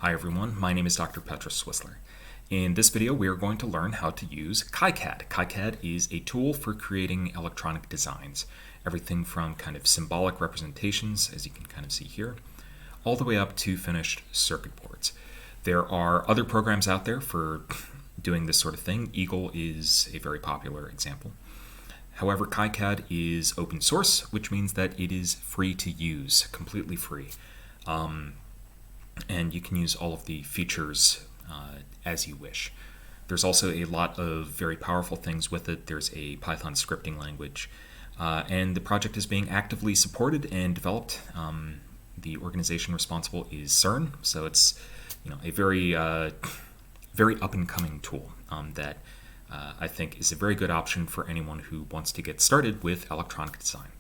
Hi everyone, my name is Dr. Petrus Swissler. In this video we are going to learn how to use Kicad. Kicad is a tool for creating electronic designs. Everything from kind of symbolic representations, as you can kind of see here, all the way up to finished circuit boards. There are other programs out there for doing this sort of thing. Eagle is a very popular example. However, Kicad is open source, which means that it is free to use, completely free. And you can use all of the features as you wish. There's also a lot of very powerful things with it. There's a Python scripting language, and the project is being actively supported and developed. The organization responsible is CERN, so it's a very up-and-coming tool that I think is a very good option for anyone who wants to get started with electronic design.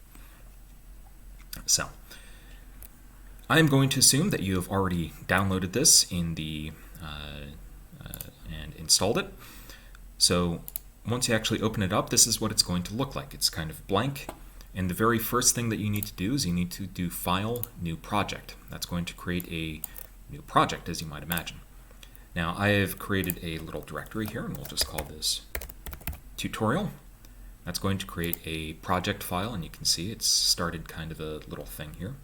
So, I'm going to assume that you have already downloaded this in the and installed it. So once you actually open it up, this is what it's going to look like. It's kind of blank, and the very first thing that you need to do is you need to do File, New Project. That's going to create a new project, as you might imagine. Now I have created a little directory here, and we'll just call this Tutorial. That's going to create a project file, and you can see it's started kind of a little thing here.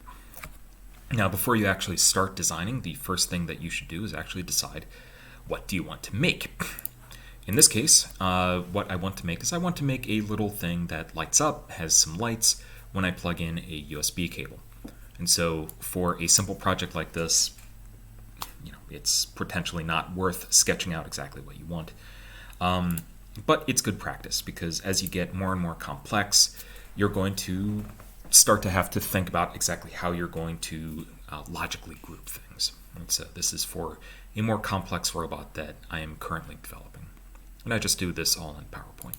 Now, before you actually start designing, the first thing that you should do is actually decide, what do you want to make? In this case, what I want to make is I want to make a little thing that lights up, has some lights when I plug in a USB cable. And so for a simple project like this, it's potentially not worth sketching out exactly what you want. But it's good practice, because as you get more and more complex, you're going to start to have to think about exactly how you're going to logically group things. And so this is for a more complex robot that I am currently developing. And I just do this all in PowerPoint.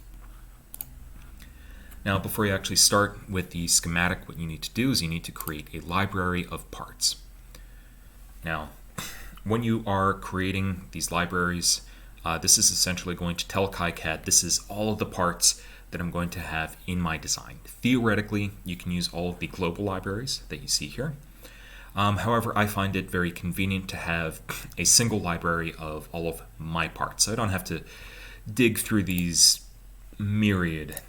Now, before you actually start with the schematic, what you need to do is you need to create a library of parts. Now, when you are creating these libraries, this is essentially going to tell Kicad this is all of the parts that I'm going to have in my design. Theoretically, you can use all of the global libraries that you see here. However, I find it very convenient to have a single library of all of my parts, so I don't have to dig through these myriad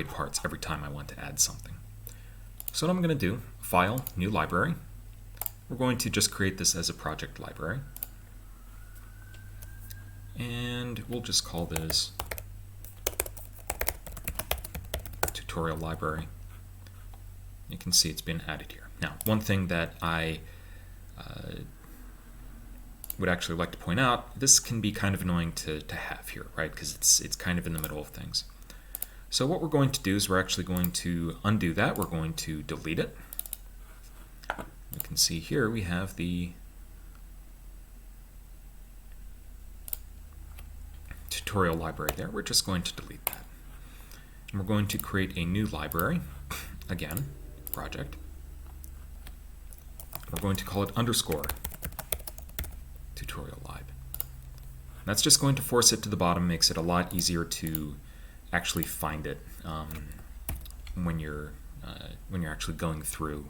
parts every time I want to add something. So what I'm going to do, File, New Library. We're going to just create this as a project library. And we'll just call this Tutorial Library. You can see it's been added here. Now, one thing that I would actually like to point out, this can be kind of annoying to have here, right? Because it's kind of in the middle of things. So what we're going to do is we're actually going to undo that. We're going to delete it. You can see here we have the tutorial library there. We're just going to delete that. And we're going to create a new library, again, project. We're going to call it _ tutorial lib. That's just going to force it to the bottom, makes it a lot easier to actually find it when you're actually going through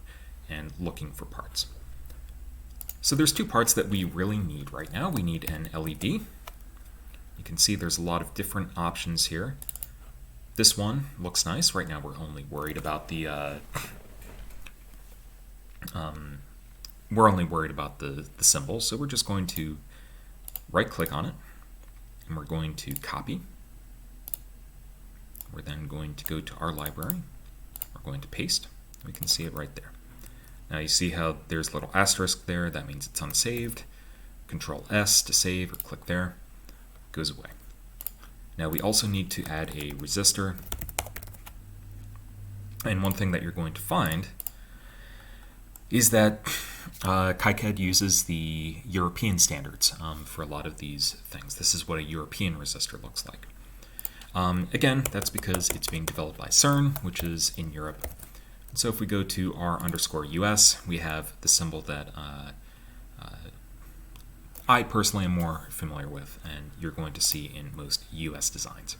and looking for parts. So there's two parts that we really need right now. We need an LED. You can see there's a lot of different options here. This one looks nice. Right now we're only worried about the symbol, so we're just going to right-click on it, and we're going to copy. We're then going to go to our library. We're going to paste. We can see it right there. Now you see how there's a little asterisk there. That means it's unsaved. Control S to save, or click there. Goes away. Now we also need to add a resistor. And one thing that you're going to find is that Kicad uses the European standards for a lot of these things. This is what a European resistor looks like. Again, that's because it's being developed by CERN, which is in Europe. So if we go to R _ US, we have the symbol that I personally am more familiar with, and you're going to see in most US designs.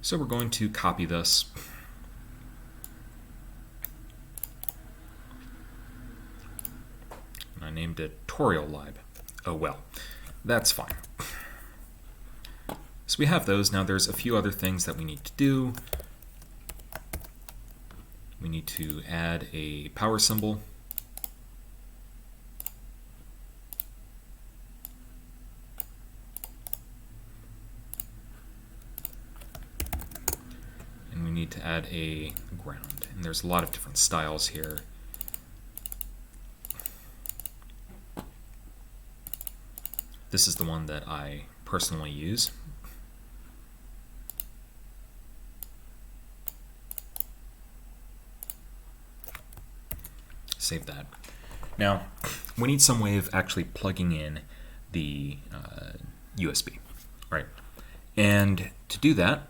So we're going to copy this. And I named it tutorial lib. Oh well, that's fine. So we have those. Now there's a few other things that we need to do. We need to add a power symbol. And we need to add a ground. And there's a lot of different styles here. This is the one that I personally use. Save that. Now, we need some way of actually plugging in the USB, right? And to do that,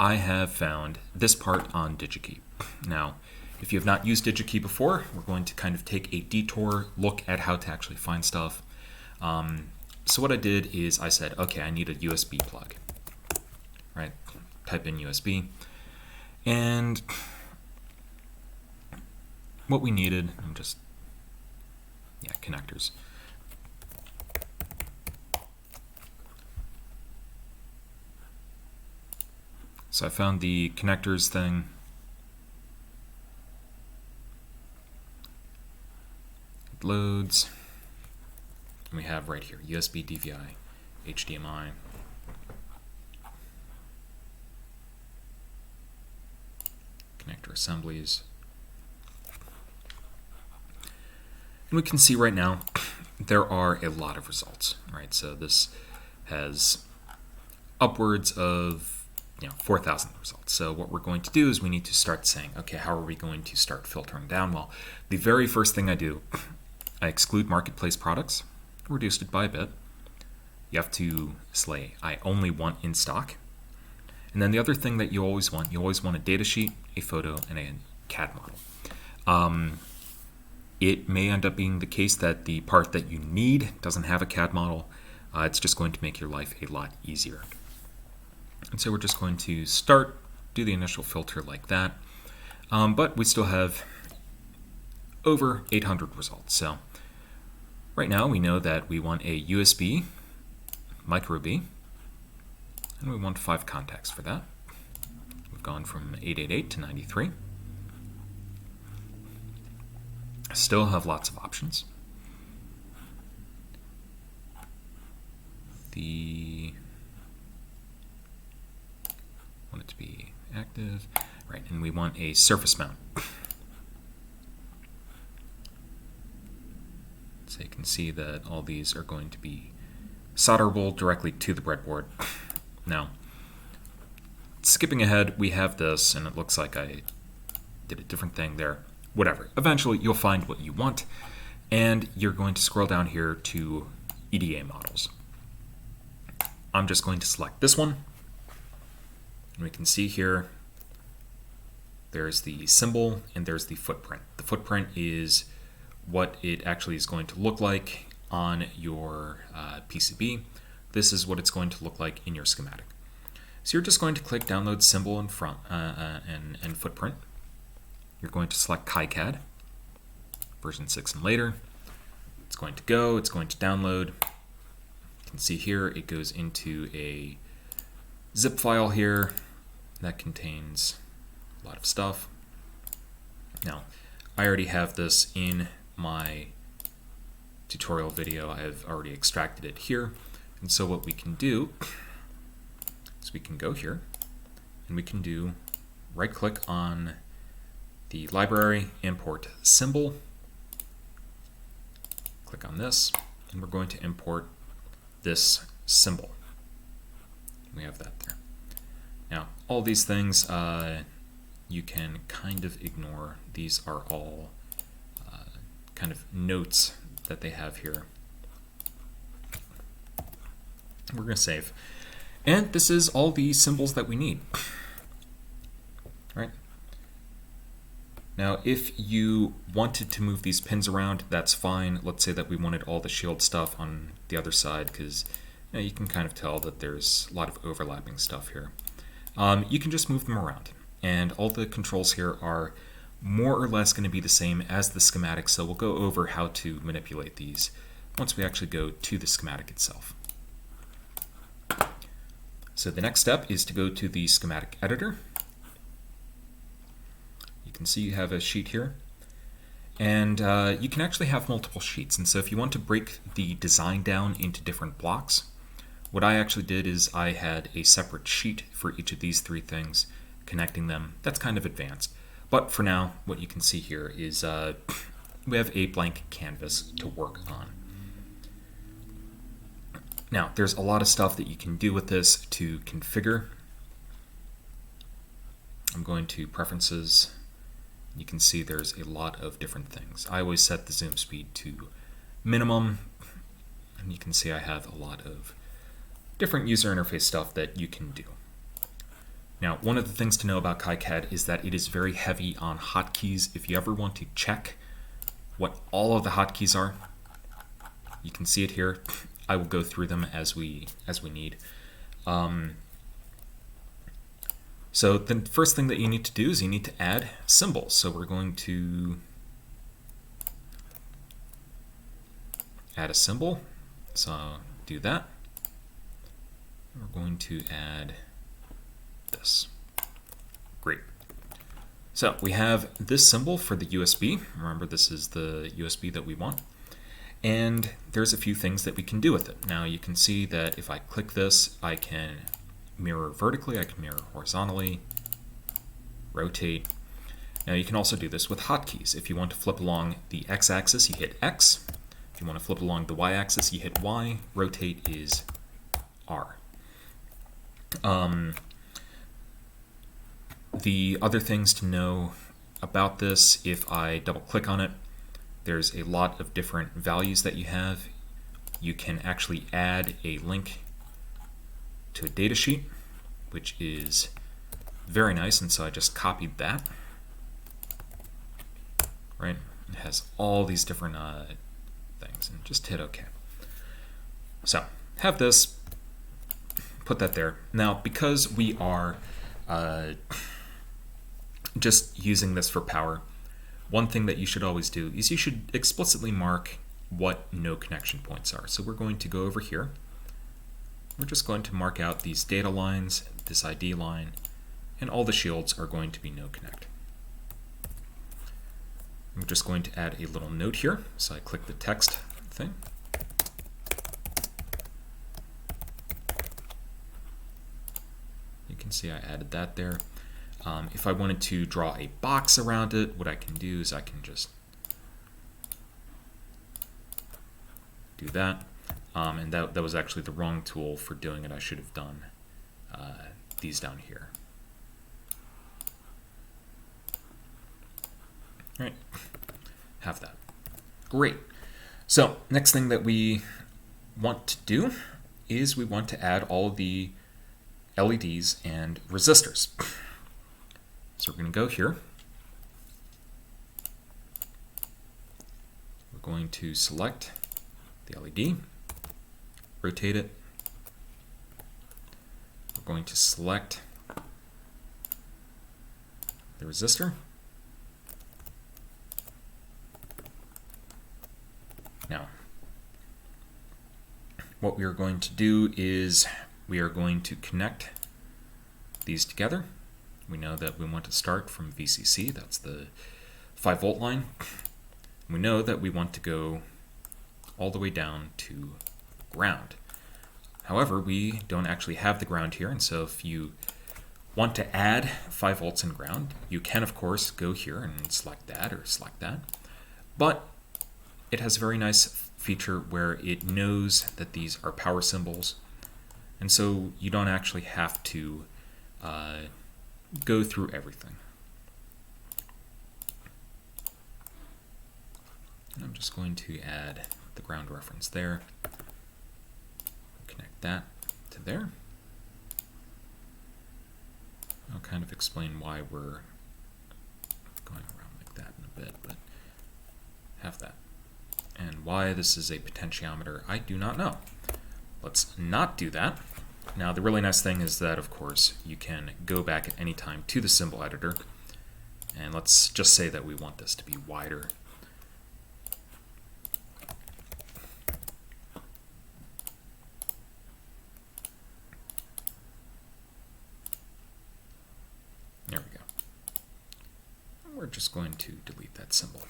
I have found this part on DigiKey. Now, if you have not used DigiKey before, we're going to kind of take a detour look at how to actually find stuff. So what I did is I said, okay, I need a USB plug, right? Type in USB, and what we needed, connectors. So I found the connectors thing. It loads. And we have right here, USB, DVI, HDMI. Connector assemblies. And we can see right now there are a lot of results, right? So this has upwards of 4,000 results. So what we're going to do is we need to start saying, okay, how are we going to start filtering down? Well, the very first thing I do, I exclude marketplace products, reduced it by a bit. You have to say, I only want in stock. And then the other thing that you always want a data sheet, a photo, and a CAD model. It may end up being the case that the part that you need doesn't have a CAD model. It's just going to make your life a lot easier. And so we're just going to do the initial filter like that. But we still have over 800 results. So right now we know that we want a USB, micro B, and we want 5 contacts for that. We've gone from 888 to 93. Still have lots of options. Want it to be active, right? And we want a surface mount. So you can see that all these are going to be solderable directly to the breadboard. Now, skipping ahead, we have this, and it looks like I did a different thing there. Whatever. Eventually, you'll find what you want, and you're going to scroll down here to EDA models. I'm just going to select this one, and we can see here there's the symbol and there's the footprint. The footprint is what it actually is going to look like on your PCB. This is what it's going to look like in your schematic. So you're just going to click download symbol and footprint. You're going to select Kicad, version 6 and later. It's going to go, it's going to download. You can see here it goes into a zip file here that contains a lot of stuff. Now, I already have this in my tutorial video. I have already extracted it here. And so what we can do is we can go here and we can do right click on the library, import symbol, click on this, and we're going to import this symbol. We have that there. Now, all these things you can kind of ignore. These are all kind of notes that they have here. We're going to save. And this is all the symbols that we need. Right? Now, if you wanted to move these pins around, that's fine. Let's say that we wanted all the shield stuff on the other side, because you can kind of tell that there's a lot of overlapping stuff here. You can just move them around. And all the controls here are more or less going to be the same as the schematic, so we'll go over how to manipulate these once we actually go to the schematic itself. So the next step is to go to the schematic editor. You can see you have a sheet here. And you can actually have multiple sheets. And so if you want to break the design down into different blocks, what I actually did is I had a separate sheet for each of these three things, connecting them. That's kind of advanced. But for now, what you can see here is we have a blank canvas to work on. Now, there's a lot of stuff that you can do with this to configure. I'm going to Preferences. You can see there's a lot of different things. I always set the zoom speed to minimum, and you can see I have a lot of different user interface stuff that you can do. Now, one of the things to know about Kicad is that it is very heavy on hotkeys. If you ever want to check what all of the hotkeys are, you can see it here. I will go through them as we need. So the first thing that you need to do is you need to add symbols. So we're going to add a symbol. So do that. We're going to add this. Great. So we have this symbol for the USB. Remember, this is the USB that we want. And there's a few things that we can do with it. Now you can see that if I click this, I can mirror vertically, I can mirror horizontally, rotate. Now you can also do this with hotkeys. If you want to flip along the x-axis, you hit X. If you want to flip along the y-axis, you hit Y. Rotate is R. The other things to know about this, if I double click on it, there's a lot of different values that you have. You can actually add a link to a data sheet, which is very nice, and so I just copied that. Right? It has all these different things, and just hit OK. So have this, put that there. Now, because we are just using this for power, one thing that you should always do is you should explicitly mark what no connection points are. So we're going to go over here. We're just going to mark out these data lines, this ID line, and all the shields are going to be no connect. I'm just going to add a little note here. So I click the text thing. You can see I added that there. If I wanted to draw a box around it, what I can do is I can just do that. And that was actually the wrong tool for doing it. I should have done these down here. All right, have that. Great. So next thing that we want to do is we want to add all of the LEDs and resistors. So we're going to go here. We're going to select the LED, rotate it. We're going to select the resistor. Now, what we are going to do is we are going to connect these together. We know that we want to start from VCC, that's the 5-volt line. We know that we want to go all the way down to ground. However, we don't actually have the ground here, and so if you want to add 5 volts and ground, you can of course go here and select that or select that. But it has a very nice feature where it knows that these are power symbols, and so you don't actually have to go through everything. I'm just going to add the ground reference there, connect that to there. I'll kind of explain why we're going around like that in a bit, but have that. And why this is a potentiometer, I do not know. Let's not do that. Now, the really nice thing is that, of course, you can go back at any time to the symbol editor, And let's just say that we want this to be wider. There we go. We're just going to delete that symbol.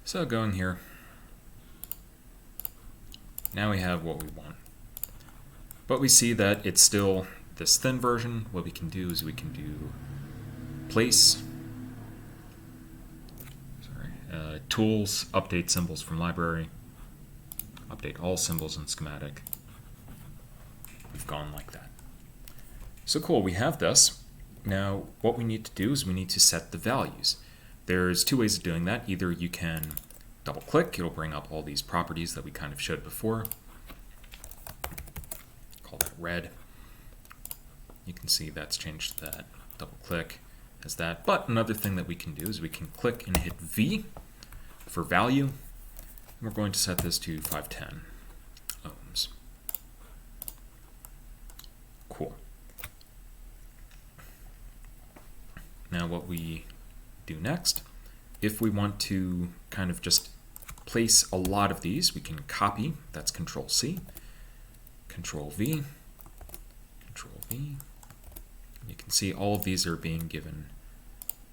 So going here, now we have what we want. But we see that it's still this thin version. What we can do is we can do place, tools, update symbols from library, update all symbols in schematic. We've gone like that. So cool, we have this. Now what we need to do is we need to set the values. There's two ways of doing that. Either you can double click, it'll bring up all these properties that we kind of showed before. Call that red. You can see that's changed that. Double click as that. But another thing that we can do is we can click and hit V for value. And we're going to set this to 510 ohms. Cool. Now what we do next, if we want to kind of just place a lot of these, we can copy. That's Control C, Control V, Control V. You can see all of these are being given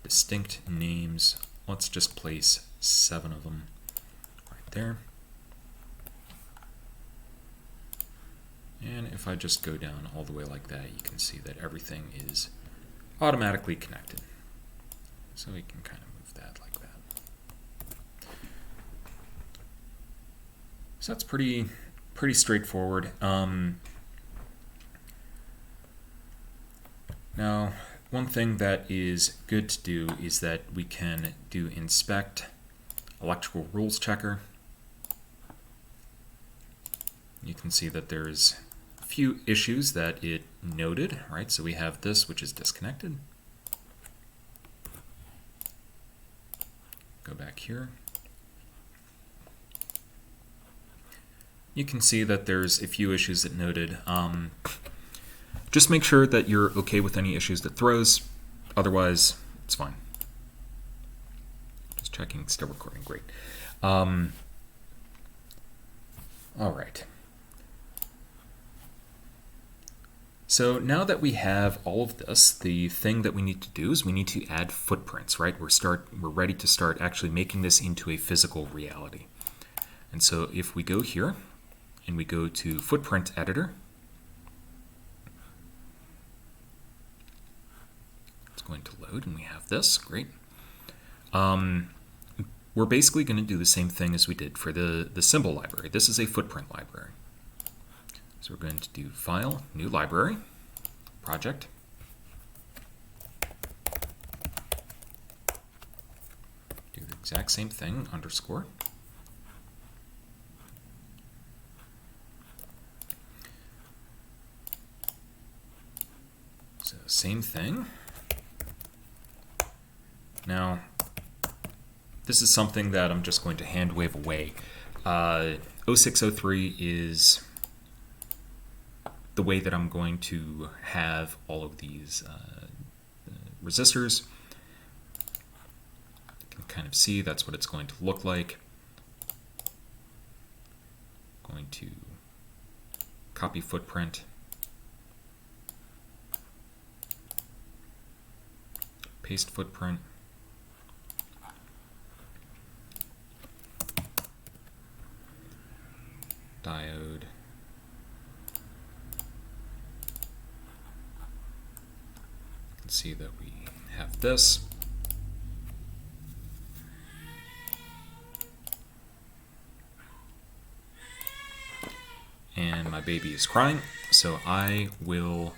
distinct names. Let's just place 7 of them right there. And if I just go down all the way like that, you can see that everything is automatically connected. So we can kind of move that like that. So that's pretty straightforward. Now, one thing that is good to do is that we can do inspect electrical rules checker. You can see that there's a few issues that it noted, right? So we have this, which is disconnected. Go back here. You can see that there's a few issues it noted. Just make sure that you're okay with any issues that throws. Otherwise, it's fine. Just checking, still recording, great. All right. So now that we have all of this, the thing that we need to do is we need to add footprints, right? We're ready to start actually making this into a physical reality. And so if we go here and we go to Footprint Editor, it's going to load and we have this, great. We're basically going to do the same thing as we did for the symbol library. This is a footprint library. So we're going to do File, New Library, Project. Do the exact same thing, underscore. So same thing. Now, this is something that I'm just going to hand wave away. 0603 is the way that I'm going to have all of these resistors. You can kind of see that's what it's going to look like. Going to copy footprint. Paste footprint. Diode. You can see that we have this. And my baby is crying, so I will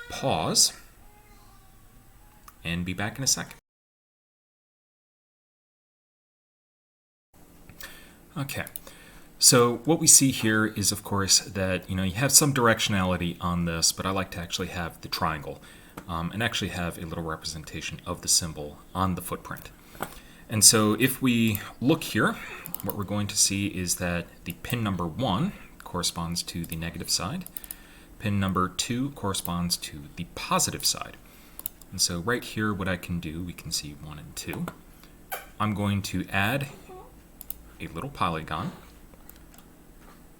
pause and be back in a second. Okay. So what we see here is, of course, that you have some directionality on this, but I like to actually have the triangle and actually have a little representation of the symbol on the footprint. And so if we look here, what we're going to see is that the pin number 1 corresponds to the negative side. Pin number 2 corresponds to the positive side. And so right here, what I can do, we can see 1 and 2. I'm going to add a little polygon.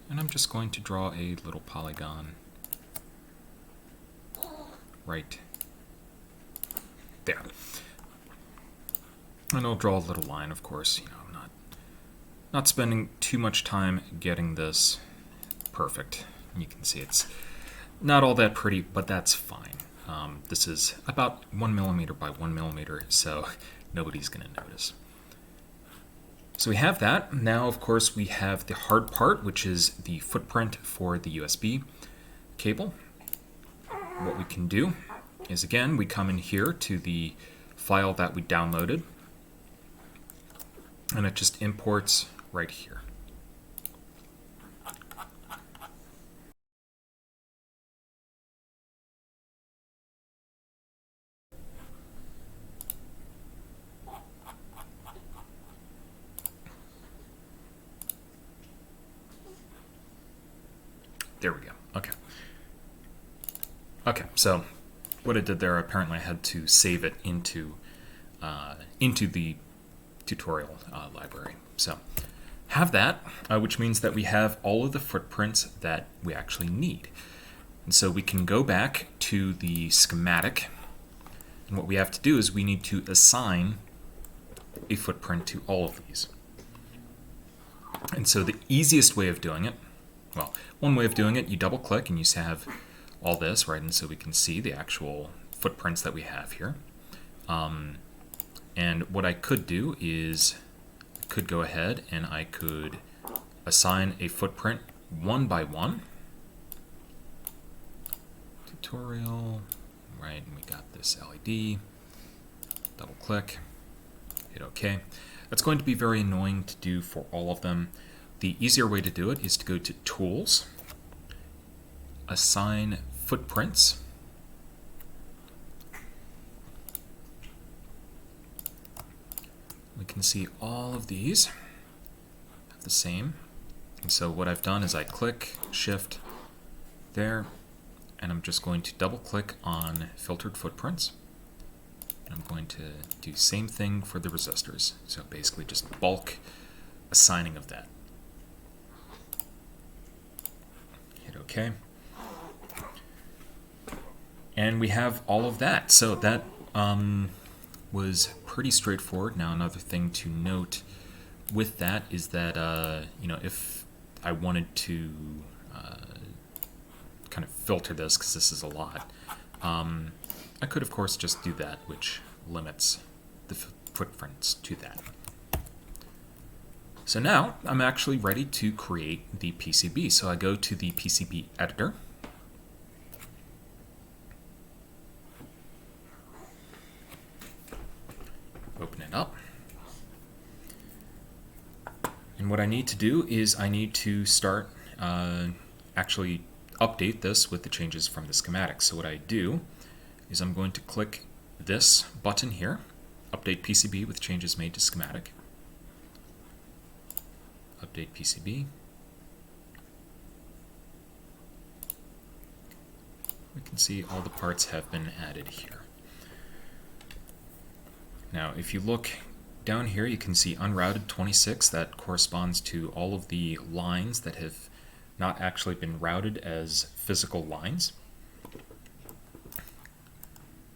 And I'm just going to draw a little polygon right there. And I'll draw a little line, of course. I'm not spending too much time getting this perfect. You can see it's not all that pretty, but that's fine. This is about 1 millimeter by 1 millimeter, so nobody's going to notice. So we have that. Now, of course, we have the hard part, which is the footprint for the USB cable. What we can do is, again, we come in here to the file that we downloaded, and it just imports right here. There we go. Okay. Okay, so what I did there, apparently I had to save it into the tutorial library. So have that, which means that we have all of the footprints that we actually need. And so we can go back to the schematic, and what we have to do is we need to assign a footprint to all of these. And so the easiest way of doing it, well, one way of doing it, you double click and you have all this, right? And so we can see the actual footprints that we have here. And what I could do is I could go ahead and I could assign a footprint one by one. Tutorial, right? And we got this LED. Double click, hit OK. That's going to be very annoying to do for all of them. The easier way to do it is to go to Tools, Assign Footprints. We can see all of these have the same. And so what I've done is I click Shift there, and I'm just going to double click on Filtered Footprints. I'm going to do the same thing for the resistors. So basically just bulk assigning of that. Hit OK. And we have all of that. So that was pretty straightforward. Now another thing to note with that is that if I wanted to kind of filter this, because this is a lot, I could of course just do that, which limits the footprints to that. So now I'm actually ready to create the PCB. So I go to the PCB editor. Open it up. And what I need to do is I need to start actually update this with the changes from the schematic. So what I do is I'm going to click this button here, Update PCB with changes made to schematic. Update PCB. We can see all the parts have been added here. Now, if you look down here, you can see unrouted 26. That corresponds to all of the lines that have not actually been routed as physical lines.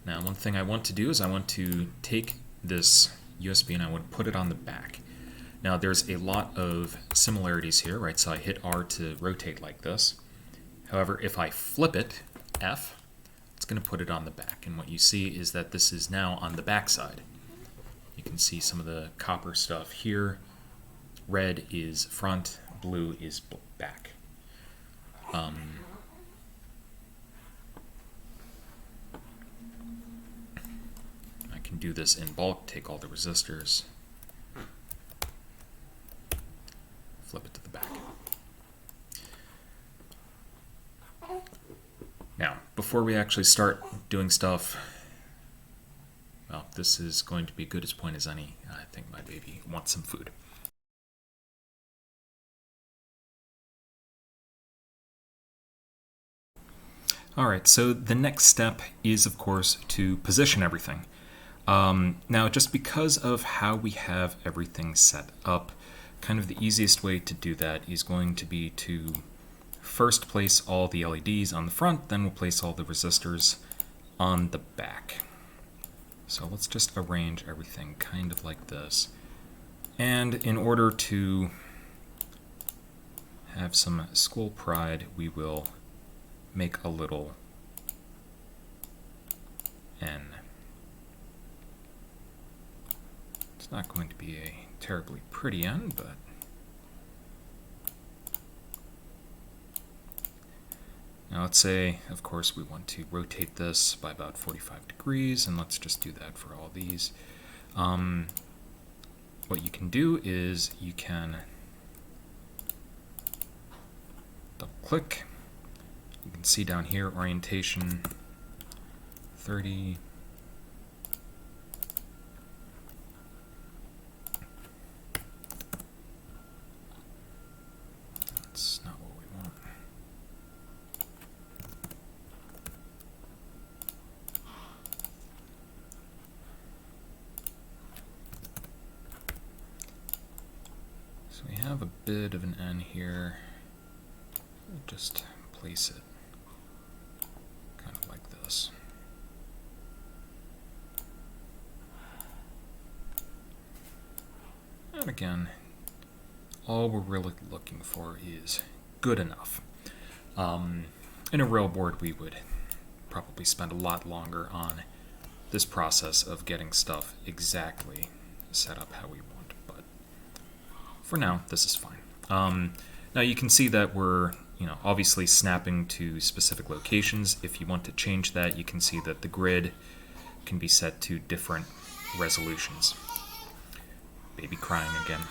Now, one thing I want to do is I want to take this USB and I want to put it on the back. Now, there's a lot of similarities here, right? So I hit R to rotate like this. However, if I flip it, F, it's going to put it on the back. And what you see is that this is now on the back side. You can see some of the copper stuff here. Red is front, blue is back. I can do this in bulk, take all the resistors. before we actually start doing stuff, well, this is going to be good as point as any. I think my baby wants some food. Alright, so the next step is, of course, to position everything. Now, just because of how we have everything set up, kind of the easiest way to do that is going to be to first place all the LEDs on the front, then we'll place all the resistors on the back. So let's just arrange everything kind of like this. And in order to have some school pride, we will make a little N. It's not going to be a terribly pretty N, but now let's say, of course, we want to rotate this by about 45 degrees, and let's just do that for all these. What you can do is you can double click. You can see down here, orientation 30. That's not what we want. So we have a bit of an N here. We'll just place it kind of like this. And again, all we're really looking for is good enough. In a railboard, we would probably spend a lot longer on this process of getting stuff exactly set up how we want, but for now, this is fine. Now you can see that we're obviously snapping to specific locations. If you want to change that, you can see that the grid can be set to different resolutions. Baby crying again.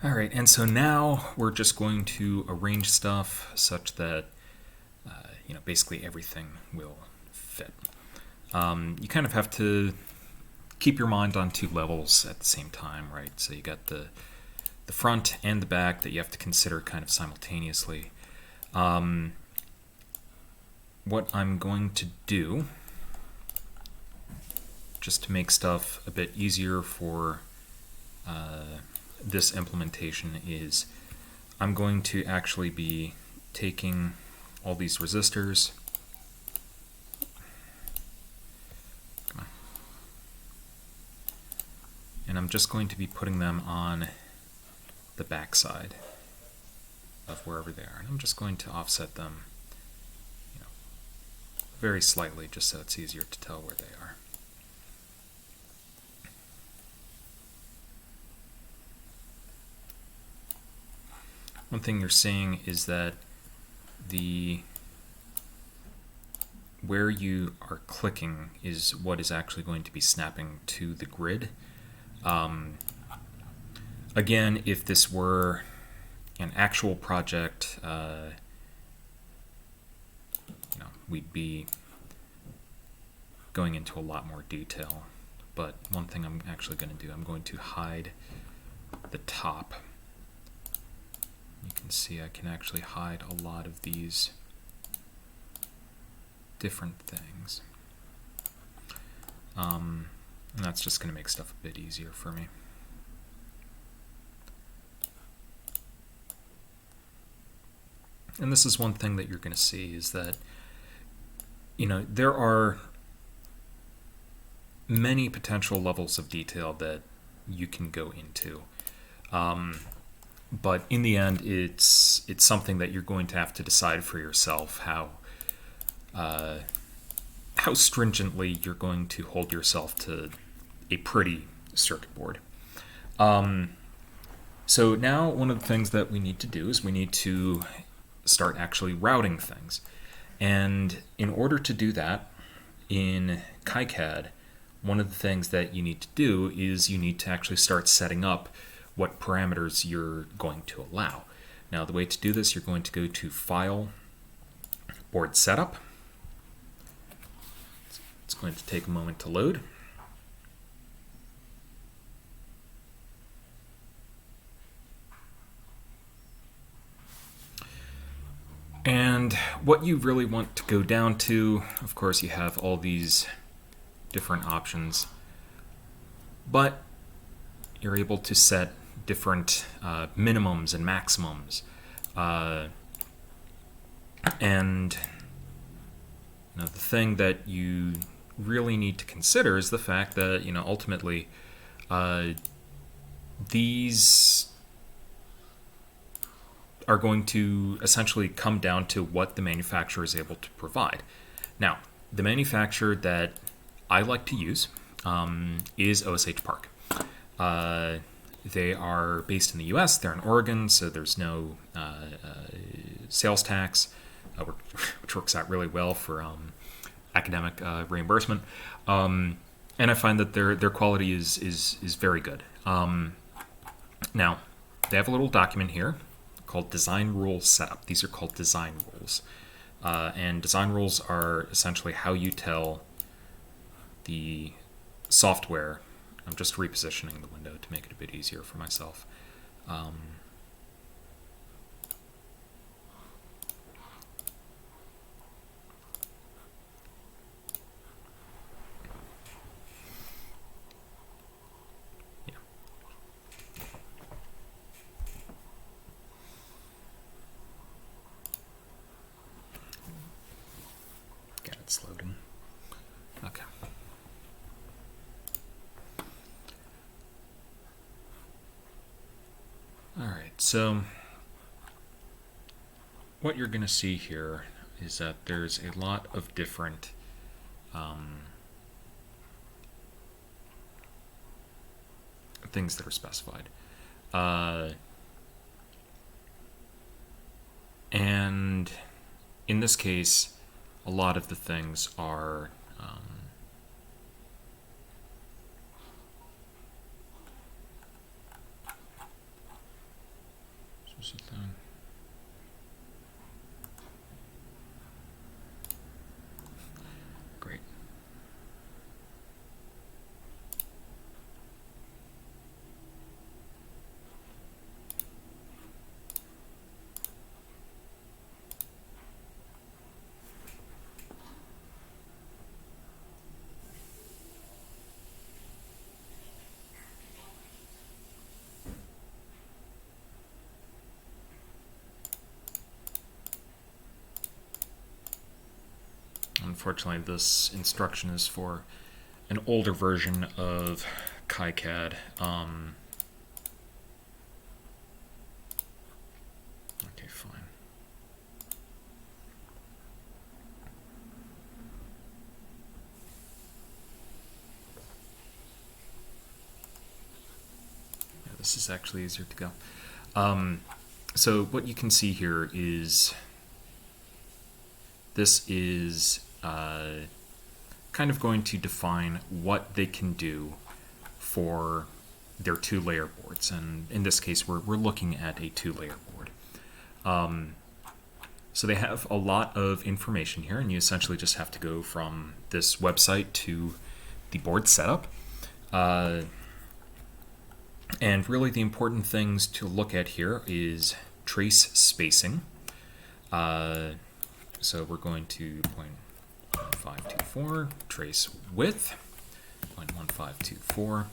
Alright, and so now we're just going to arrange stuff such that basically everything will fit. You kind of have to keep your mind on two levels at the same time, right? So you got the front and the back that you have to consider kind of simultaneously. What I'm going to do, just to make stuff a bit easier for this implementation, is I'm going to actually be taking all these resistors, and I'm just going to be putting them on the back side of wherever they are. And I'm just going to offset them very slightly, just so it's easier to tell where they are. One thing you're seeing is that where you are clicking is what is actually going to be snapping to the grid. Again, if this were an actual project, we'd be going into a lot more detail. But one thing I'm actually going to do, I'm going to hide the top. You can see I can actually hide a lot of these different things. And that's just going to make stuff a bit easier for me. And this is one thing that you're going to see, is that there are many potential levels of detail that you can go into. But in the end, it's something that you're going to have to decide for yourself how stringently you're going to hold yourself to a pretty circuit board. So now one of the things that we need to do is we need to start actually routing things. And in order to do that in Kicad, one of the things that you need to do is you need to actually start setting up what parameters you're going to allow. Now, the way to do this, you're going to go to File, Board Setup. It's going to take a moment to load. And what you really want to go down to, of course, you have all these different options, but you're able to set different minimums and maximums. And the thing that you really need to consider is the fact that, ultimately, these are going to essentially come down to what the manufacturer is able to provide. Now, the manufacturer that I like to use is OSH Park. They are based in the US, they're in Oregon, so there's no sales tax, which works out really well for academic reimbursement. And I find that their quality is very good. Now, they have a little document here called Design Rule Setup. These are called design rules. And design rules are essentially how you tell the software. I'm just repositioning the window to make it a bit easier for myself. It's loading. Okay. All right, so what you're going to see here is that there's a lot of different things that are specified. And in this case, a lot of the things are great. Unfortunately, this instruction is for an older version of Kicad. Okay, fine. Yeah, this is actually easier to go. So what you can see here is this is kind of going to define what they can do for their two-layer boards. And in this case, we're looking at a two-layer board. So they have a lot of information here, and you essentially just have to go from this website to the board setup. And really the important things to look at here is trace spacing. So we're going to 0.1524, trace width, 0.1524.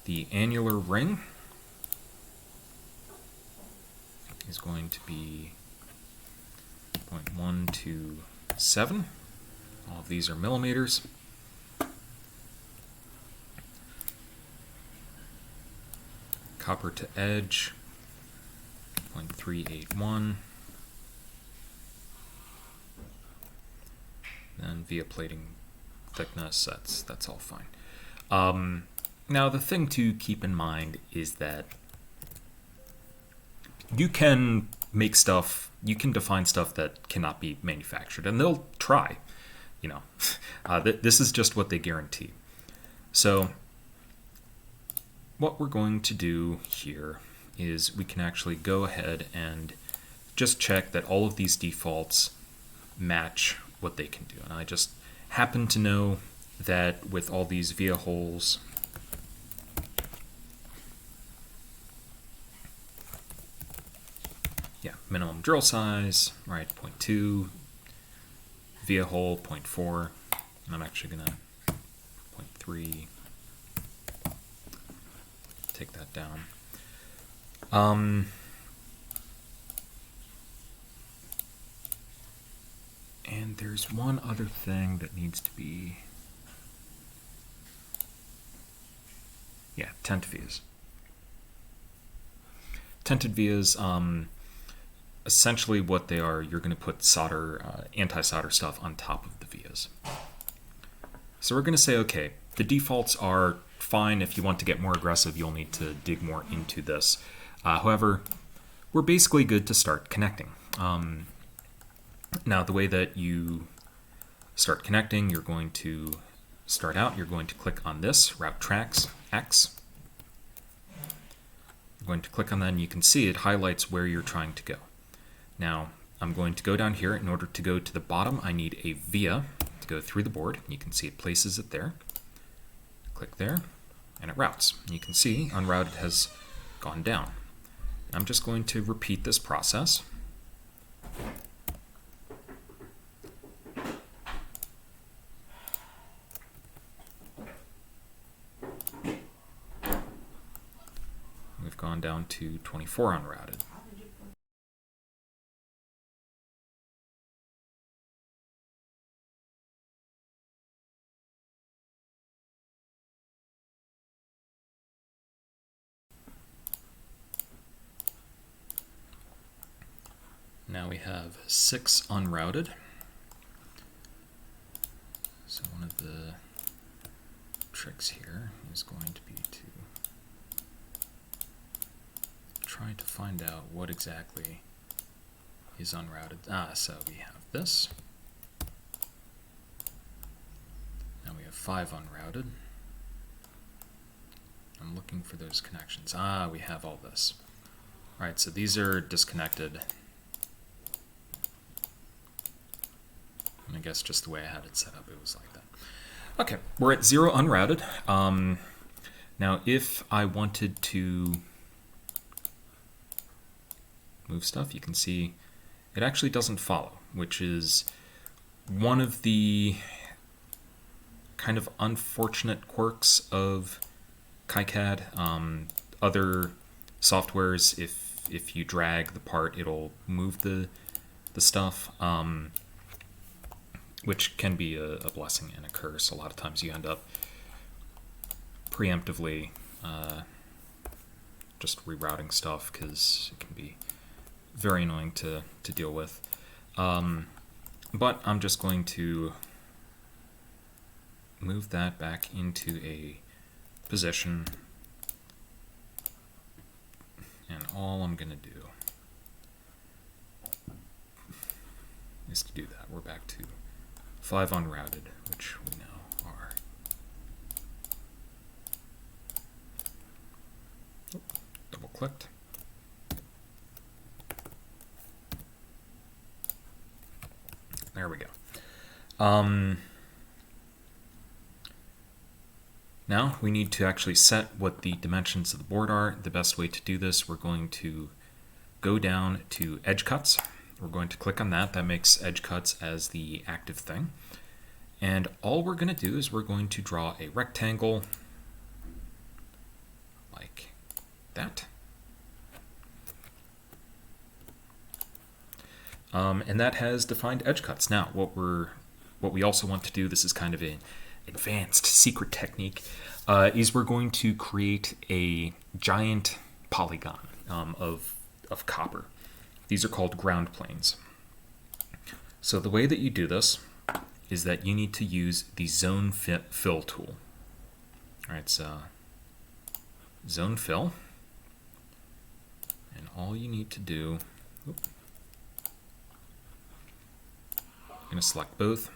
The annular ring is going to be 0.127. All of these are millimeters. Copper to edge, 0.381. And via plating thickness, that's all fine. Now the thing to keep in mind is that you can make stuff, you can define stuff that cannot be manufactured, and they'll try, this is just what they guarantee. So what we're going to do here is we can actually go ahead and just check that all of these defaults match what they can do. And I just happen to know that with all these via holes, yeah, minimum drill size, right, 0.2, via hole 0.4, and I'm actually going to 0.3, take that down. And there's one other thing that needs to be, yeah, tent vias. Tented vias, essentially what they are, you're going to put solder, anti-solder stuff on top of the vias. So we're going to say, okay, the defaults are fine. If you want to get more aggressive, you'll need to dig more into this. However, we're basically good to start connecting. Now, the way that you start connecting, you're going to start out, you're going to click on this, Route Tracks X. You're going to click on that, and you can see it highlights where you're trying to go. Now, I'm going to go down here. In order to go to the bottom, I need a via to go through the board. You can see it places it there. Click there, and it routes. You can see unrouted has gone down. I'm just going to repeat this process. We've gone down to 24 unrouted. Now we have 6 unrouted. So one of the tricks here is going to be to try to find out what exactly is unrouted. So we have this. Now we have 5 unrouted. I'm looking for those connections. We have all this. All right, so these are disconnected. And I guess just the way I had it set up, it was like that. Okay, we're at 0 unrouted. Now, if I wanted to move stuff, you can see it actually doesn't follow, which is one of the kind of unfortunate quirks of Kicad. Other softwares, if you drag the part, it'll move the stuff, which can be a blessing and a curse. A lot of times you end up preemptively just rerouting stuff because it can be very annoying to deal with. But I'm just going to move that back into a position, and all I'm going to do is to do that. We're back to 5 unrouted, which we now are. Double clicked. There we go. Now we need to actually set what the dimensions of the board are. The best way to do this, we're going to go down to edge cuts. We're going to click on that. That makes edge cuts as the active thing. And all we're going to do is we're going to draw a rectangle like that. And that has defined edge cuts. Now, what we also want to do, this is kind of an advanced secret technique, is we're going to create a giant polygon of copper. These are called ground planes. So the way that you do this is that you need to use the zone fill tool. All right, so zone fill, and all you need to do, I'm going to select both.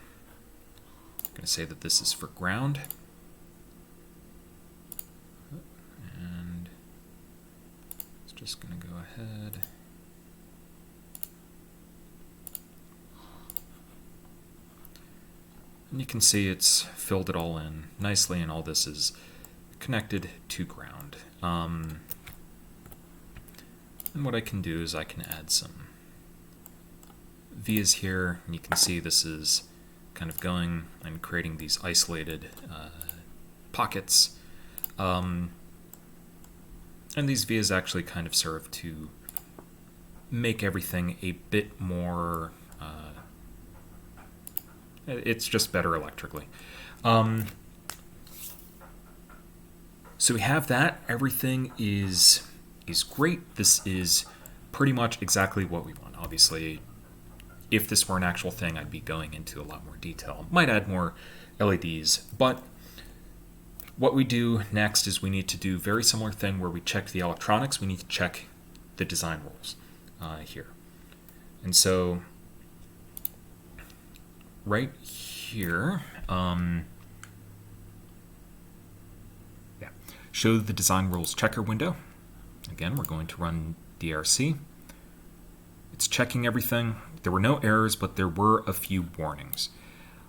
I'm going to say that this is for ground, and Just going to go ahead. And you can see it's filled it all in nicely, and all this is connected to ground. And what I can do is I can add some vias here, and you can see this is kind of going and creating these isolated pockets. And these vias actually kind of serve to make everything a bit more, it's just better electrically. So we have that. Everything is great. This is pretty much exactly what we want. Obviously, if this were an actual thing, I'd be going into a lot more detail. Might add more LEDs, but what we do next is we need to do a very similar thing where we check the electronics. We need to check the design rules here. And so right here, show the design rules checker window. Again, we're going to run DRC. It's checking everything. There were no errors, but there were a few warnings.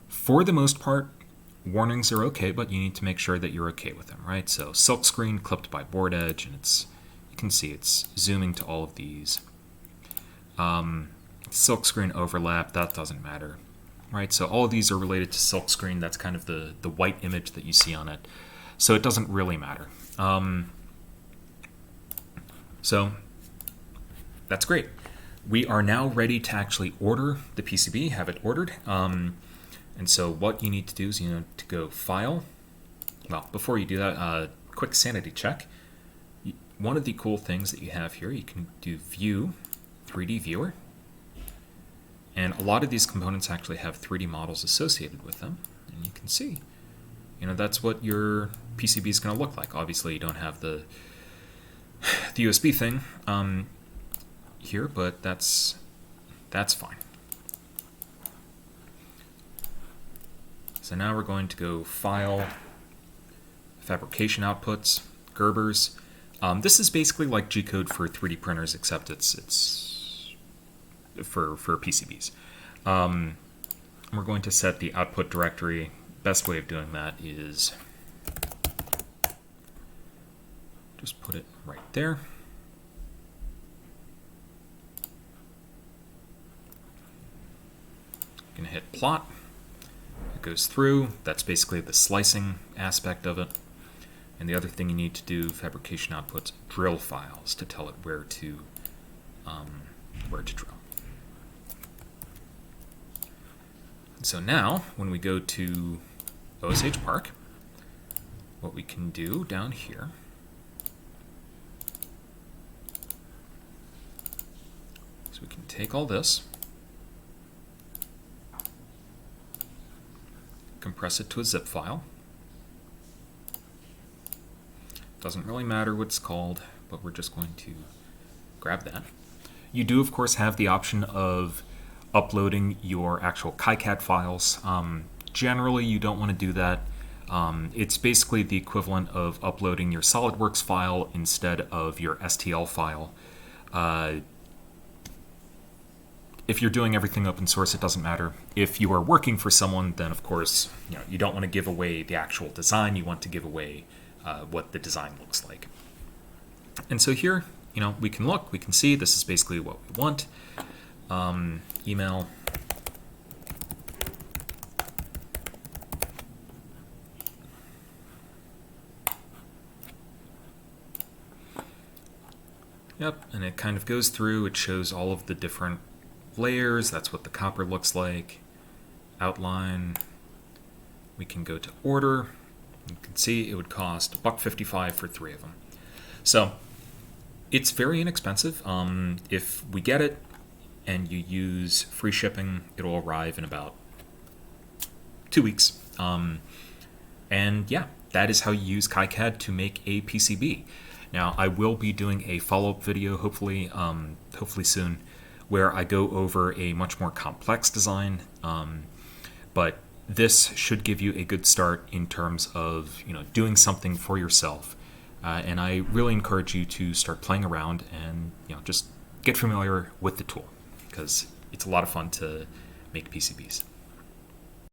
For the most part, warnings are okay, but you need to make sure that you're okay with them, right? So silk screen clipped by board edge, and you can see it's zooming to all of these. Silk screen overlap, that doesn't matter, right? So all of these are related to silk screen. That's kind of the white image that you see on it. So it doesn't really matter. So that's great. We are now ready to actually order the PCB, have it ordered. And so what you need to do is to go File. Well, before you do that, quick sanity check. One of the cool things that you have here, you can do View, 3D Viewer. And a lot of these components actually have 3D models associated with them. And you can see, that's what your PCB is going to look like. Obviously, you don't have the USB thing here, but that's fine. So now we're going to go File, Fabrication Outputs, Gerbers. This is basically like G-code for 3D printers, except it's for PCBs. We're going to set the output directory. Best way of doing that is just put it right there. I'm going to hit plot. It goes through. That's basically the slicing aspect of it. And the other thing you need to do, fabrication outputs, drill files to tell it where to drill. So now, when we go to OSH Park, what we can do down here is we can take all this, compress it to a zip file. Doesn't really matter what it's called, but we're just going to grab that. You do, of course, have the option of uploading your actual Kicad files. Generally, you don't want to do that. It's basically the equivalent of uploading your SolidWorks file instead of your STL file. If you're doing everything open source, it doesn't matter. If you are working for someone, then of course, you don't want to give away the actual design. You want to give away what the design looks like. And so here, we can look, we can see this is basically what we want. Email. Yep, and it kind of goes through, it shows all of the different layers, that's what the copper looks like. Outline. We can go to order. You can see it would cost $1.55 for 3 of them. So it's very inexpensive. If we get it and you use free shipping, it'll arrive in about 2 weeks. And yeah, that is how you use Kicad to make a PCB. Now, I will be doing a follow-up video, hopefully soon, where I go over a much more complex design. But this should give you a good start in terms of doing something for yourself and I really encourage you to start playing around and just get familiar with the tool, because it's a lot of fun to make PCBs.